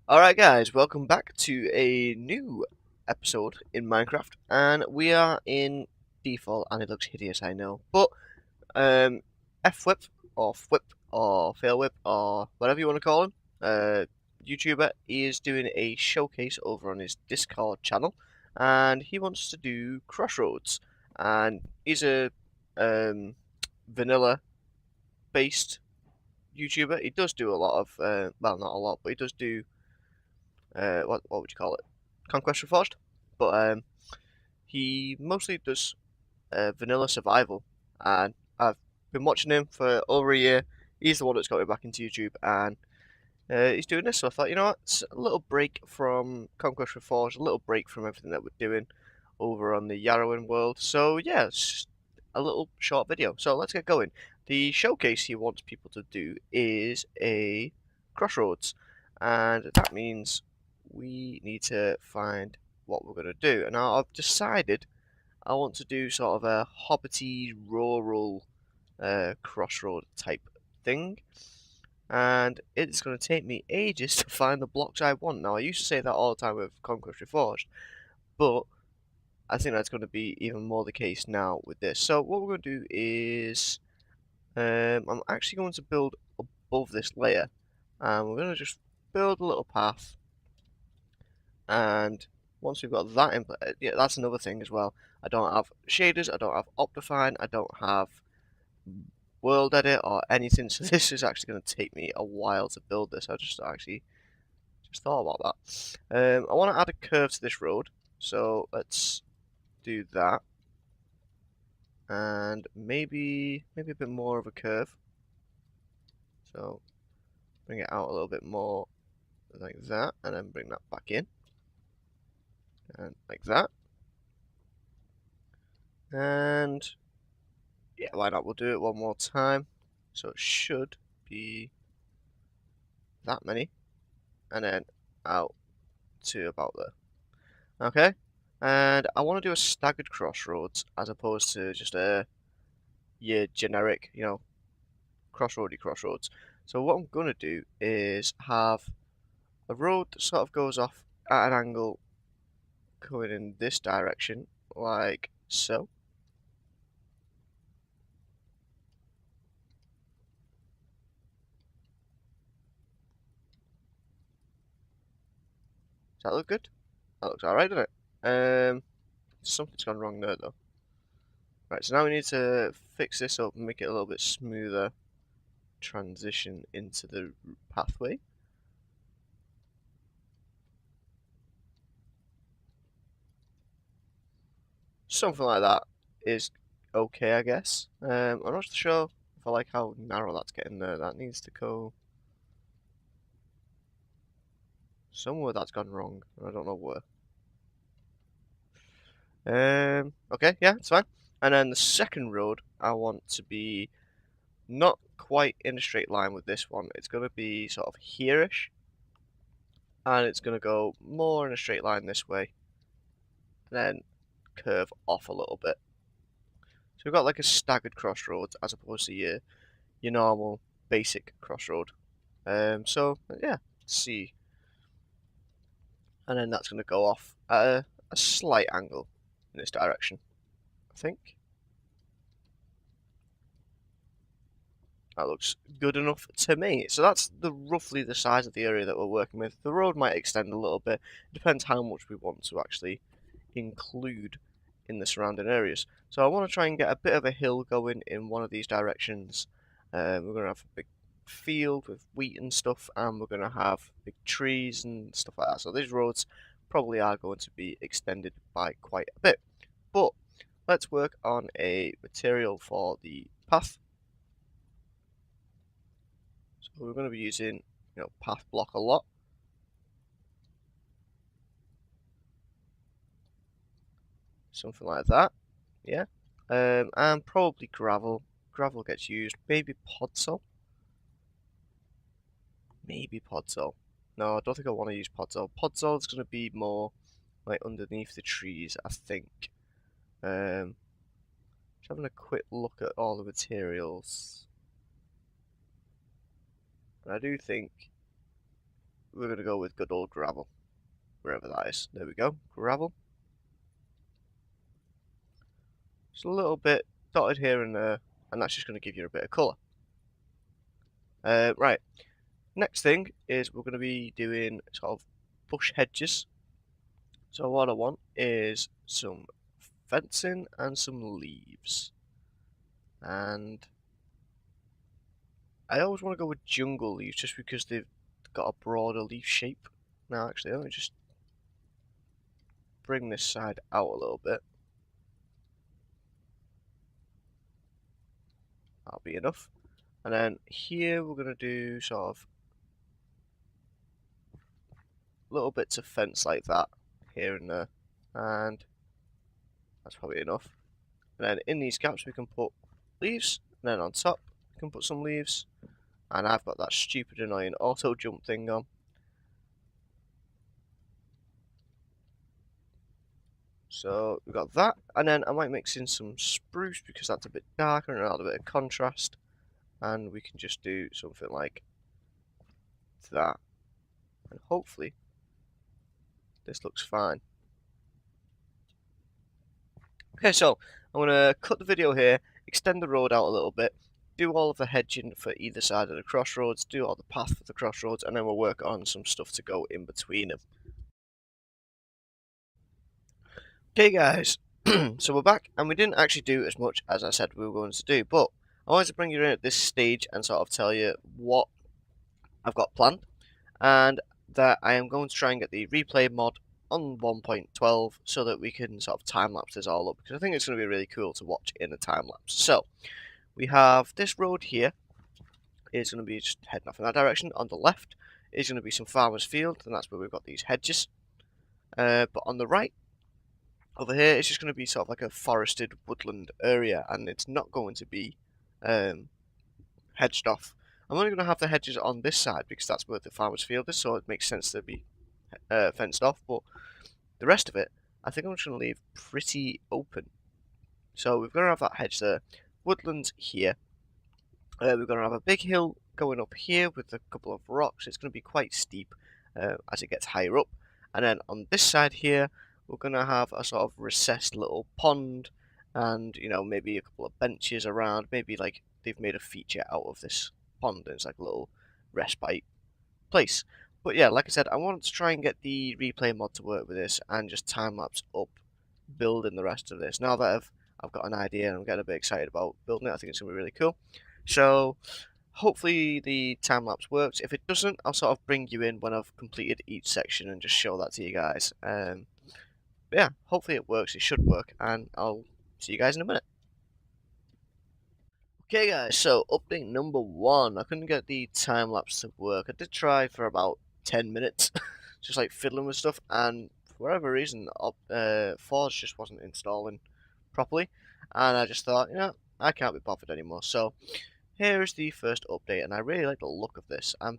Alright guys, welcome back to a new episode in Minecraft, and we are in default, and it looks hideous, I know, but Fwhip, or Fwhip, or Fwhip, or whatever you want to call him, YouTuber, is doing a showcase over on his Discord channel, and he wants to do Crossroads, and he's a vanilla-based YouTuber. He does do a lot of, well, not a lot, but he does do what would you call it? Conquest Reforged. But he mostly does vanilla survival, and I've been watching him for over a year. He's the one that's got me back into YouTube, and he's doing this. So I thought, you know what, it's a little break from Conquest Reforged, a little break from everything that we're doing over on the Yarowyn world. So yeah, it's just a little short video. So let's get going. The showcase he wants people to do is a Crossroads, and that means we need to find what we're going to do. And now I've decided I want to do sort of a hobbity rural crossroad type thing. And it's going to take me ages to find the blocks I want. Now, I used to say that all the time with Conquest Reforged, but I think that's going to be even more the case now with this. So what we're going to do is I'm actually going to build above this layer, and we're going to just build a little path. And once we've got that in place, yeah, that's another thing as well. I don't have shaders, I don't have Optifine, I don't have World Edit or anything, so this is actually going to take me a while to build this. I just thought about that. I want to add a curve to this road, so let's do that. And maybe a bit more of a curve. So bring it out a little bit more like that, and then bring that back in. And like that. And yeah, why not? We'll do it one more time. So it should be that many. And then out to about there. Okay? And I want to do a staggered crossroads as opposed to just your generic, crossroads. So what I'm going to do is have a road that sort of goes off at an angle going in this direction, like so. Does that look good? That looks alright, doesn't it? Something's gone wrong there though. Right, so now we need to fix this up and make it a little bit smoother transition into the pathway. Something like that is okay, I guess. I'm not sure if I like how narrow that's getting there. That needs to go somewhere. That's gone wrong. I don't know where. Okay, yeah, it's fine. And then the second road, I want to be not quite in a straight line with this one. It's going to be sort of here-ish. And it's going to go more in a straight line this way. And then curve off a little bit. So we've got like a staggered crossroads as opposed to your normal basic crossroad. So yeah, let's see. And then that's going to go off at a slight angle in this direction, I think. That looks good enough to me. So that's roughly the size of the area that we're working with. The road might extend a little bit. It depends how much we want to actually include in the surrounding areas. So I want to try and get a bit of a hill going in one of these directions. We're going to have a big field with wheat and stuff, and we're going to have big trees and stuff like that. So these roads probably are going to be extended by quite a bit. But let's work on a material for the path. So we're going to be using, path block a lot. Something like that, yeah. And probably gravel. Gravel gets used. Maybe podzol. Maybe podzol. No, I don't think I want to use podzol. Podzol is going to be more like underneath the trees, I think. Just having a quick look at all the materials. And I do think we're going to go with good old gravel, wherever that is. There we go, gravel. Just a little bit dotted here and there, and that's just going to give you a bit of colour. Right, next thing is we're going to be doing sort of bush hedges. So what I want is some fencing and some leaves. And I always want to go with jungle leaves just because they've got a broader leaf shape. Now actually, let me just bring this side out a little bit. That'll be enough. And then here we're going to do sort of little bits of fence like that here and there. And that's probably enough. And then in these gaps we can put leaves. And then on top we can put some leaves. And I've got that stupid annoying auto jump thing on. So we've got that, and then I might mix in some spruce because that's a bit darker and add a bit of contrast. And we can just do something like that. And hopefully this looks fine. Okay, so I'm going to cut the video here, extend the road out a little bit, do all of the hedging for either side of the crossroads, do all the path for the crossroads, and then we'll work on some stuff to go in between them. Okay guys, so we're back, and we didn't actually do as much as I said we were going to do, but I wanted to bring you in at this stage and sort of tell you what I've got planned, and that I am going to try and get the replay mod on 1.12 so that we can sort of time-lapse this all up, because I think it's going to be really cool to watch in a time-lapse. So, we have this road here, is going to be just heading off in that direction. On the left is going to be some farmer's field, and that's where we've got these hedges. But on the right, over here, it's just going to be sort of like a forested woodland area, and it's not going to be hedged off. I'm only going to have the hedges on this side because that's where the farmer's field is, so it makes sense to be fenced off. But the rest of it, I think I'm just going to leave pretty open. So we're going to have that hedge there, woodlands here. We're going to have a big hill going up here with a couple of rocks. It's going to be quite steep as it gets higher up. And then on this side here, we're going to have a sort of recessed little pond and, you know, maybe a couple of benches around. Maybe like they've made a feature out of this pond and it's like a little respite place. But yeah, like I said, I wanted to try and get the replay mod to work with this and just time-lapse up building the rest of this. Now that I've got an idea and I'm getting a bit excited about building it, I think it's going to be really cool. So hopefully the time-lapse works. If it doesn't, I'll sort of bring you in when I've completed each section and just show that to you guys. Yeah, hopefully it works. It should work, and I'll see you guys in a minute. Okay guys, so update number 1. I couldn't get the time-lapse to work. I did try for about 10 minutes, just like fiddling with stuff, and for whatever reason, Forge just wasn't installing properly, and I just thought, you know, I can't be bothered anymore. So here is the first update, and I really like the look of this. I'm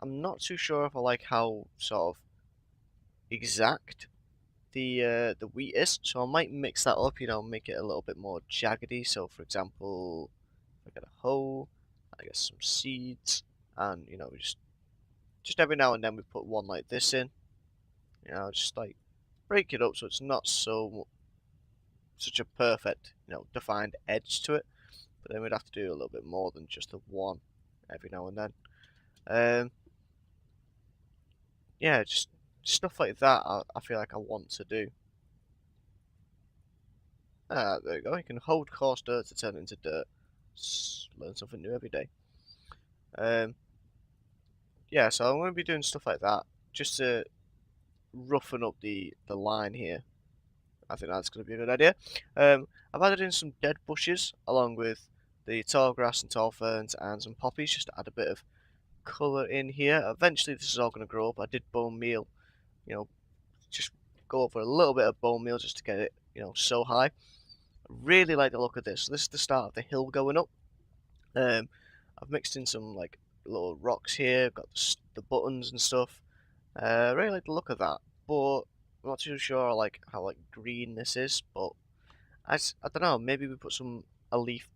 not too sure if I like how sort of exact the wheat is, so I might mix that up, you know, make it a little bit more jaggedy. So for example, if I get a hoe, I get some seeds, and you know, just every now and then we put one like this in, you know, just like break it up so it's not such a perfect, you know, defined edge to it. But then we'd have to do a little bit more than just the one every now and then. Yeah, just stuff like that I feel like I want to do. There you go. You can hold coarse dirt to turn it into dirt. Learn something new every day. Yeah, so I'm going to be doing stuff like that just to roughen up the line here. I think that's going to be a good idea. I've added in some dead bushes along with the tall grass and tall ferns and some poppies just to add a bit of colour in here. Eventually this is all going to grow up. I did bone meal, you know, just go over a little bit of bone meal just to get it, you know, so high. I really like the look of this. This is the start of the hill going up. I've mixed in some like little rocks here, got the buttons and stuff. I really like the look of that, but I'm not too sure like how like green this is, but I don't know, maybe we put a leaf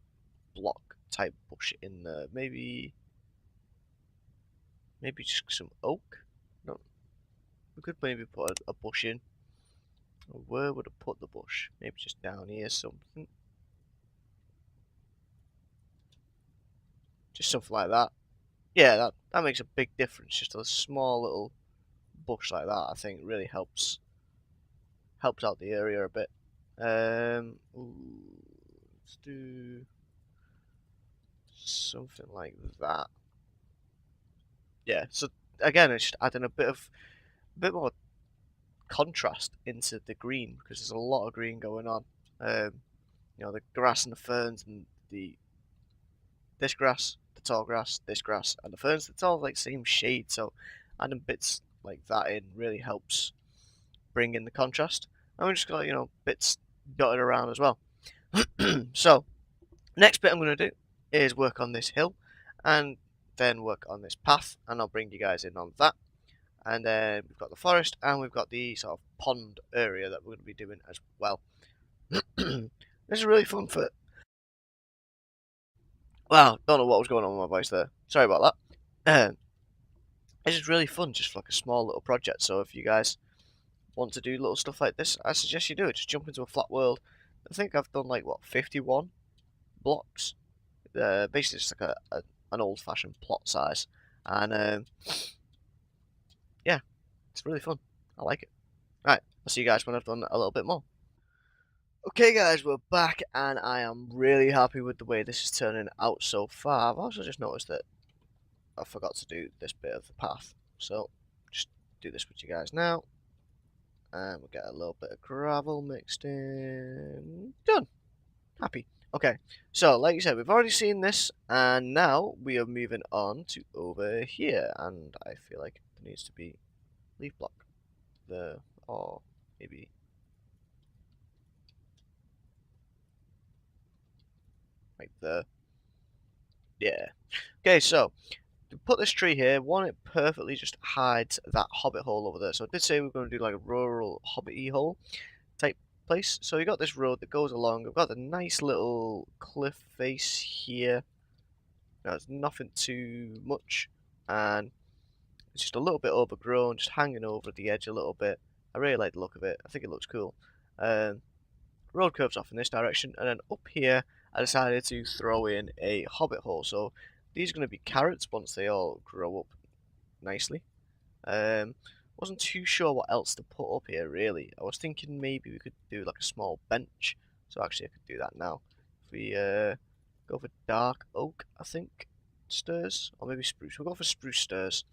block type bush in there, maybe Maybe just some oak. No, we could maybe put a bush in. Where would I put the bush? Maybe just down here, something. Just something like that. Yeah, that makes a big difference. Just a small little bush like that, I think, really helps out the area a bit. Let's do something like that. Yeah. So again, it's just adding a bit more contrast into the green because there's a lot of green going on. The grass and the ferns and this grass, the tall grass, this grass, and the ferns. It's all like same shade. So adding bits like that in really helps bring in the contrast. And we just got bits dotted around as well. So next bit I'm going to do is work on this hill, and then work on this path, and I'll bring you guys in on that. And then we've got the forest, and we've got the sort of pond area that we're going to be doing as well. This is really fun for. Wow, don't know what was going on with my voice there. Sorry about that. It's just really fun, just for like a small little project. So if you guys want to do little stuff like this, I suggest you do it. Just jump into a flat world. I think I've done like 51 blocks. Basically just like an old-fashioned plot size, and yeah, it's really fun. I like it. Right, I'll see you guys when I've done a little bit more. Okay guys, we're back, and I am really happy with the way this is turning out so far. I've also just noticed that I forgot to do this bit of the path, so just do this with you guys now. And we'll get a little bit of gravel mixed in. Done. Happy. Okay, so like you said, we've already seen this, and now we are moving on to over here, and I feel like there needs to be leaf block there, or maybe right there. Yeah. Okay, so to put this tree here, one, it perfectly just hides that hobbit hole over there. So I did say we are going to do like a rural hobbit-y hole type place. So you got this road that goes along. We've got the nice little cliff face here. Now it's nothing too much, and it's just a little bit overgrown, just hanging over the edge a little bit. I really like the look of it. I think it looks cool. Road curves off in this direction, and then up here I decided to throw in a hobbit hole. So these are going to be carrots once they all grow up nicely. Wasn't too sure what else to put up here really. I was thinking maybe we could do like a small bench. So actually I could do that now. If we go for dark oak, I think, stairs, or maybe spruce. We'll go for spruce stairs,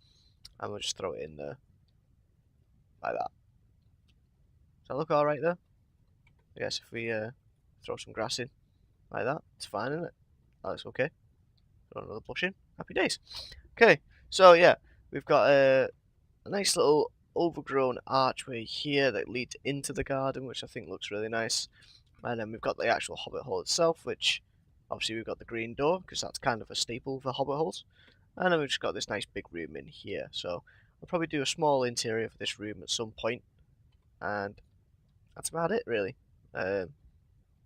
and we'll just throw it in there like that. Does that look alright there? I guess if we throw some grass in like that, it's fine, isn't it? That looks okay. Throw another bush in. Happy days. Okay, so yeah, we've got a nice little overgrown archway here that leads into the garden, which I think looks really nice. And then we've got the actual hobbit hole itself, which obviously we've got the green door, because that's kind of a staple for hobbit holes. And then we've just got this nice big room in here. So I'll probably do a small interior for this room at some point. And that's about it, really. Didn't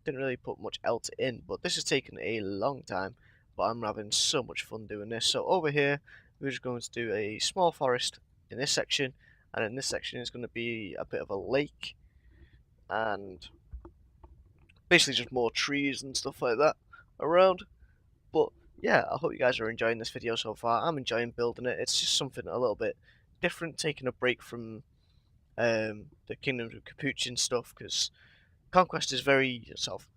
really put much else in, but this has taken a long time. But I'm having so much fun doing this. So over here, we're just going to do a small forest in this section. And in this section is going to be a bit of a lake. And basically just more trees and stuff like that around. But yeah, I hope you guys are enjoying this video so far. I'm enjoying building it. It's just something a little bit different, taking a break from the Kingdoms of Capuchin stuff, because Conquest is very sort of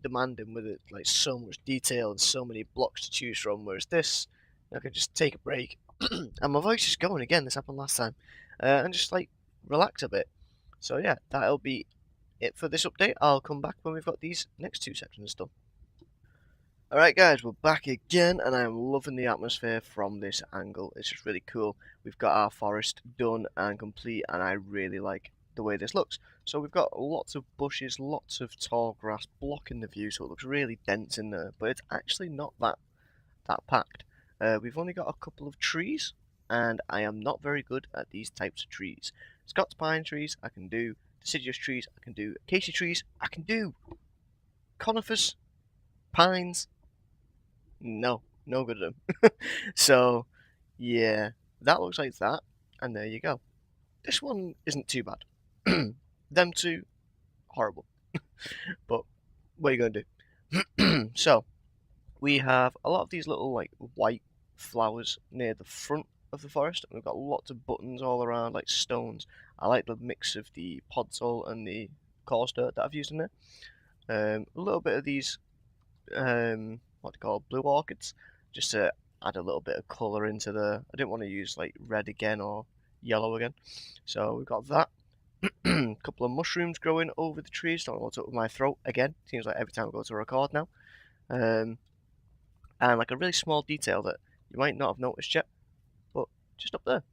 demanding with it, like so much detail and so many blocks to choose from, whereas this, I can just take a break. And my voice is going again, this happened last time, and just like relax a bit. So yeah, that'll be it for this update. I'll come back when we've got these next two sections done. Alright guys, we're back again, and I'm loving the atmosphere from this angle. It's just really cool. We've got our forest done and complete, and I really like the way this looks. So we've got lots of bushes, lots of tall grass blocking the view, so it looks really dense in there, but it's actually not that packed. We've only got a couple of trees, and I am not very good at these types of trees. Scots pine trees I can do, deciduous trees I can do, acacia trees I can do, conifers, pines, no good at them. So, yeah, that looks like that, and there you go. This one isn't too bad. Them two, horrible. But what are you going to do? So, we have a lot of these little like white flowers near the front of the forest, and we've got lots of buttons all around, like stones. I like the mix of the podzol and the coarse dirt that I've used in there. A little bit of these, what do you call blue orchids, just to add a little bit of colour into the. I didn't want to use like red again or yellow again, so we've got that. A couple of mushrooms growing over the trees. Don't know what's up with my throat again. Seems like every time I go to record now. And like a really small detail that you might not have noticed yet, but just up there.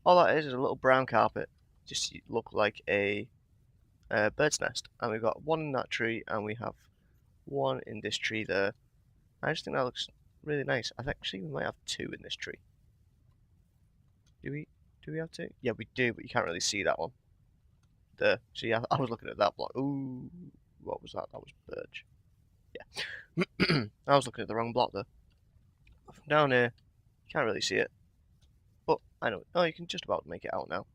All that is a little brown carpet, just to look like a bird's nest. And we've got one in that tree, and we have one in this tree there. I just think that looks really nice. I think actually we might have two in this tree. Do we? Do we have two? Yeah, we do, but you can't really see that one. There. See, I was looking at that block. Ooh, what was that? That was birch. Yeah. I was looking at the wrong block there. From down here, you can't really see it. But I know. Oh, you can just about make it out now.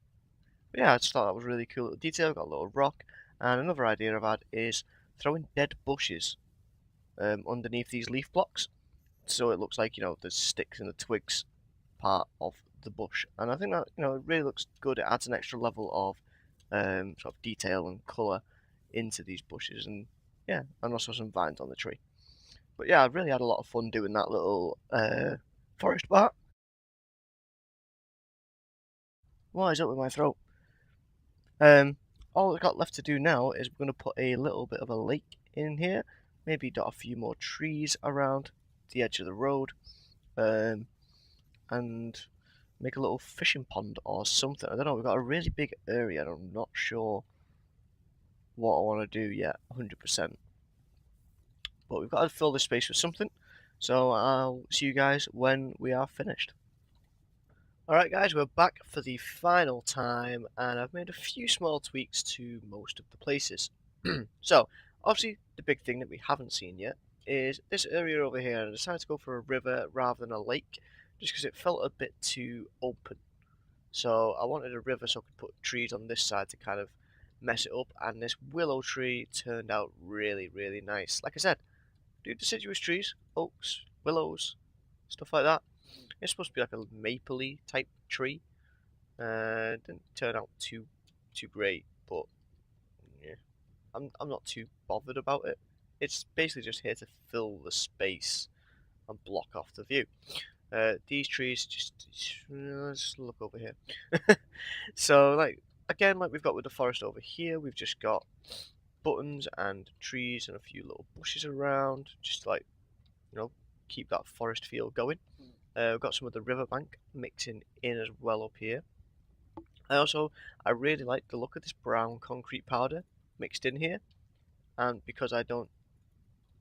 But yeah, I just thought that was really cool little detail. Got a little rock. And another idea I've had is throwing dead bushes underneath these leaf blocks. So it looks like, the sticks and the twigs part of the bush. And I think that, it really looks good. It adds an extra level of sort of detail and colour into these bushes. And yeah, and also some vines on the tree. But yeah, I've really had a lot of fun doing that little forest part. What is up with my throat? All I've got left to do now is we're going to put a little bit of a lake in here. Maybe dot a few more trees around the edge of the road. And make a little fishing pond or something. I don't know, we've got a really big area and I'm not sure what I want to do yet, 100%. But we've got to fill this space with something. So I'll see you guys when we are finished. Alright guys, we're back for the final time, and I've made a few small tweaks to most of the places. So, obviously the big thing that we haven't seen yet is this area over here, and I decided to go for a river rather than a lake, just because it felt a bit too open. So I wanted a river so I could put trees on this side to kind of mess it up, and this willow tree turned out really, really nice. Like I said, do deciduous trees, oaks, willows, stuff like that. It's supposed to be like a mapley type tree. Didn't turn out too great, but yeah, I'm not too bothered about it. It's basically just here to fill the space and block off the view. These trees let's look over here. So like again, like we've got with the forest over here, we've just got buttons and trees and a few little bushes around, just to, like, keep that forest feel going. We've got some of the riverbank mixing in as well up here. I really like the look of this brown concrete powder mixed in here, and because I don't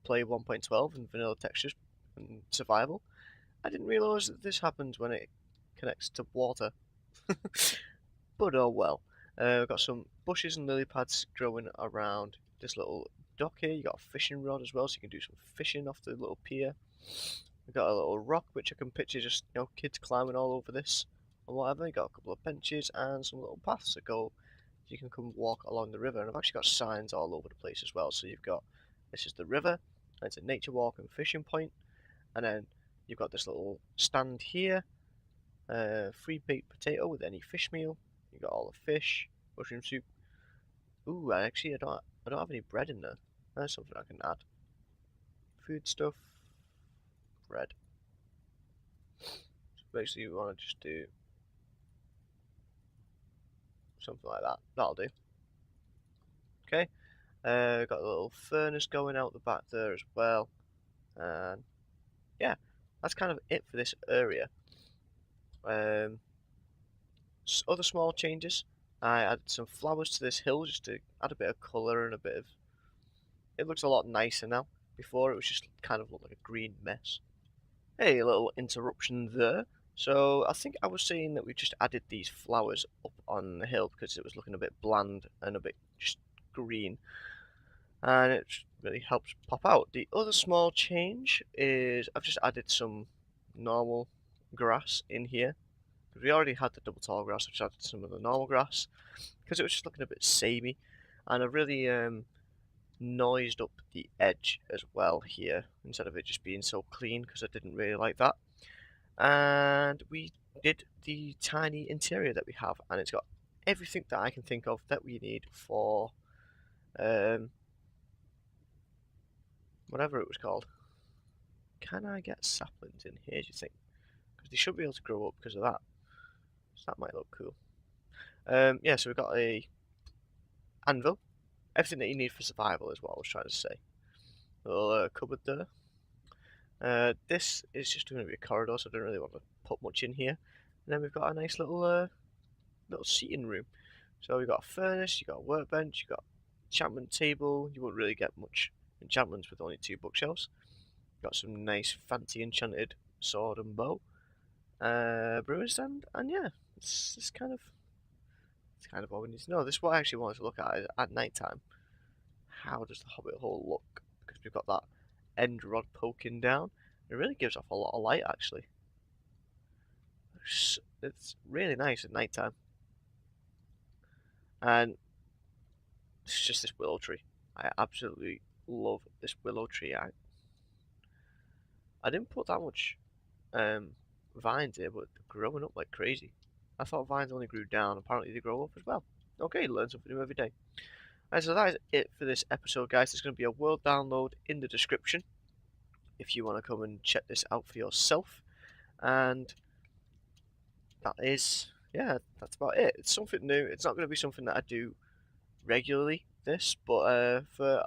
play 1.12 and vanilla textures and survival, I didn't realise that this happens when it connects to water. But oh well. We've got some bushes and lily pads growing around this little dock here. You got a fishing rod as well, so you can do some fishing off the little pier. We've got a little rock which I can picture just kids climbing all over this or whatever. You got a couple of benches and some little paths that go. You can come walk along the river, and I've actually got signs all over the place as well. So you've got this is the river, and it's a nature walk and fishing point, and then you've got this little stand here. Free baked potato with any fish meal. You got all the fish, mushroom soup. Ooh, I don't have any bread in there. That's something I can add. Food stuff, bread. So basically, we want to just do something like that. That'll do. Okay. Got a little furnace going out the back there as well, and yeah, that's kind of it for this area. Other small changes. I added some flowers to this hill just to add a bit of colour and a bit of. It looks a lot nicer now. Before it was just kind of looked like a green mess. Hey, a little interruption there. So I think I was saying that we just added these flowers up on the hill because it was looking a bit bland and a bit just green, and it really helps pop out. The other small change is I've just added some normal grass in here. because we already had the double tall grass, which added some of the normal grass, because it was just looking a bit samey, and I really noised up the edge as well here, instead of it just being so clean, because I didn't really like that. And we did the tiny interior that we have, and it's got everything that I can think of that we need for whatever it was called. Can I get saplings in here, do you think? Because they should be able to grow up because of that. So that might look cool. Yeah, so we've got a anvil. Everything that you need for survival is what I was trying to say. A little cupboard there. This is just going to be a corridor, so I don't really want to put much in here. And then we've got a nice little seating room. So we've got a furnace, you've got a workbench, you've got enchantment table. You won't really get much enchantments with only 2 bookshelves. Got some nice fancy enchanted sword and bow, brewing stand, and yeah, it's kind of all we need to know. This is what I actually wanted to look at at night time. How does the hobbit hole look? Because we've got that end rod poking down. It really gives off a lot of light actually. It's really nice at night time. And it's just this willow tree. I absolutely love this willow tree. I didn't put that much vines here, but they're growing up like crazy. I thought vines only grew down. Apparently they grow up as well. Okay, learn something new every day. Alright, so that is it for this episode, guys. There's going to be a world download in the description if you want to come and check this out for yourself. And that is, yeah, that's about it. It's something new. It's not going to be something that I do regularly, this, but for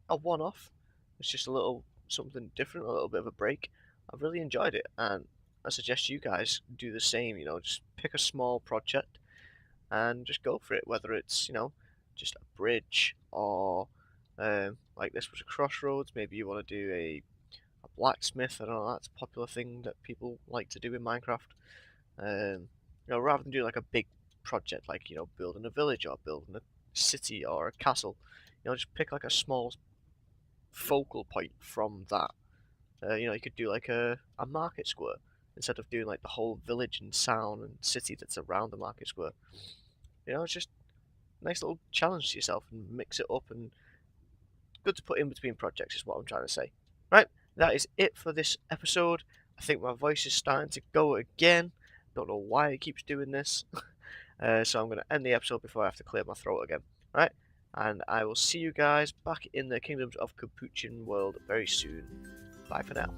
a one-off, it's just a little something different, a little bit of a break. I've really enjoyed it, and I suggest you guys do the same. You know, just pick a small project and just go for it, whether it's, you know, just a bridge or like this was a crossroads. Maybe you want to do a blacksmith. I don't know, that's a popular thing that people like to do in Minecraft. You know, rather than do like a big project like, you know, building a village or building a city or a castle, you know, just pick like a small focal point from that. You know, you could do like a market square instead of doing like the whole village and town and city that's around the market square. You know, it's just a nice little challenge to yourself and mix it up, and good to put in between projects is what I'm trying to say. Right, that is it for this episode. I think my voice is starting to go again. Don't know why it keeps doing this. So I'm going to end the episode before I have to clear my throat again. Right, and I will see you guys back in the Kingdoms of Capuchin world very soon. Bye for now.